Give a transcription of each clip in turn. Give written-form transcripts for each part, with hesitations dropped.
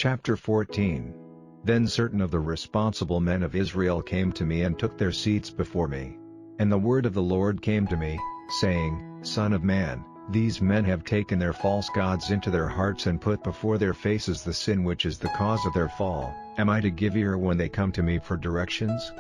Chapter 14. Then certain of the responsible men of Israel came to me and took their seats before me. And the word of the Lord came to me, saying, Son of man, these men have taken their false gods into their hearts and put before their faces the sin which is the cause of their fall. Am I to give ear when they come to me for directions?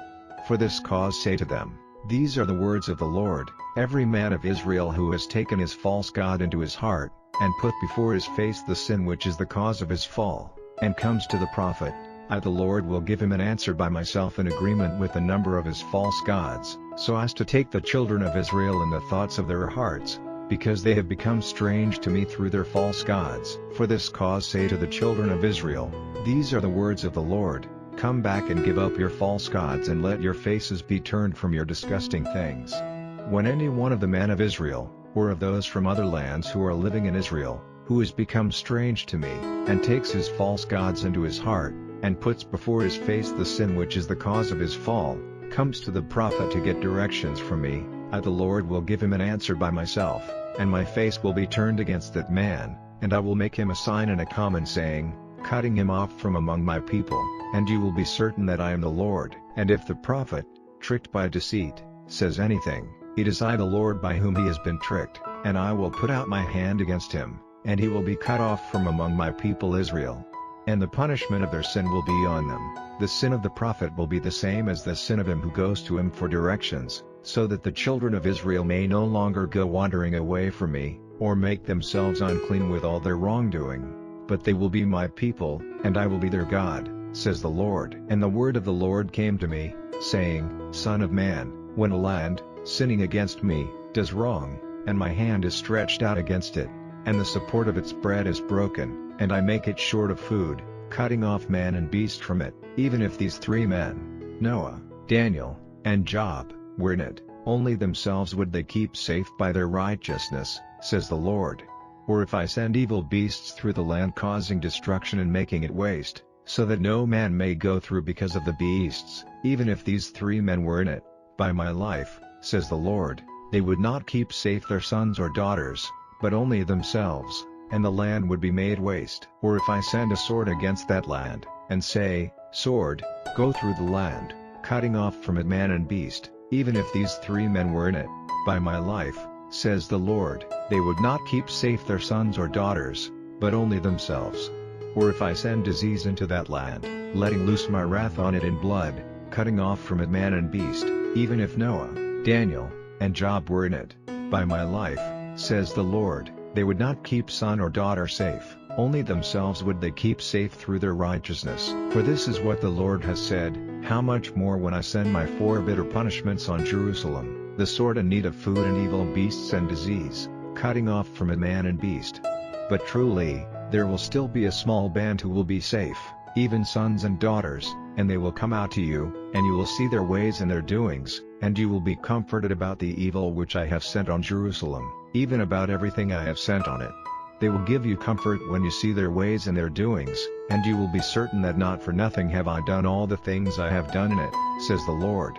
For this cause say to them, These are the words of the Lord, every man of Israel who has taken his false god into his heart, and put before his face the sin which is the cause of his fall, and comes to the prophet, I the Lord will give him an answer by myself in agreement with the number of his false gods, so as to take the children of Israel in the thoughts of their hearts, because they have become strange to me through their false gods. For this cause say to the children of Israel, These are the words of the Lord, come back and give up your false gods and let your faces be turned from your disgusting things. When any one of the men of Israel, or of those from other lands who are living in Israel, who has become strange to me, and takes his false gods into his heart, and puts before his face the sin which is the cause of his fall, comes to the prophet to get directions from me, I the Lord will give him an answer by myself, and my face will be turned against that man, and I will make him a sign and a common saying, cutting him off from among my people, and you will be certain that I am the Lord. And if the prophet, tricked by deceit, says anything, it is I the Lord by whom he has been tricked, and I will put out my hand against him, and he will be cut off from among my people Israel. And the punishment of their sin will be on them. The sin of the prophet will be the same as the sin of him who goes to him for directions, so that the children of Israel may no longer go wandering away from me, or make themselves unclean with all their wrongdoing. But they will be my people, and I will be their God, says the Lord. And the word of the Lord came to me, saying, Son of man, when a land, sinning against me, does wrong, and my hand is stretched out against it, and the support of its bread is broken, and I make it short of food, cutting off man and beast from it, even if these three men, Noah, Daniel, and Job, were in it, only themselves would they keep safe by their righteousness, says the Lord. Or if I send evil beasts through the land causing destruction and making it waste, so that no man may go through because of the beasts, even if these three men were in it, by my life, says the Lord, they would not keep safe their sons or daughters, but only themselves, and the land would be made waste. Or if I send a sword against that land, and say, Sword, go through the land, cutting off from it man and beast, even if these three men were in it, by my life, says the Lord, they would not keep safe their sons or daughters, but only themselves. Or if I send disease into that land, letting loose my wrath on it in blood, cutting off from it man and beast, even if Noah, Daniel, and Job were in it, by my life, says the Lord, they would not keep son or daughter safe, only themselves would they keep safe through their righteousness. For this is what the Lord has said, how much more when I send my four bitter punishments on Jerusalem, the sword and need of food and evil beasts and disease, cutting off from it man and beast. But truly, there will still be a small band who will be safe, even sons and daughters, and they will come out to you, and you will see their ways and their doings, and you will be comforted about the evil which I have sent on Jerusalem, even about everything I have sent on it. They will give you comfort when you see their ways and their doings, and you will be certain that not for nothing have I done all the things I have done in it, says the Lord.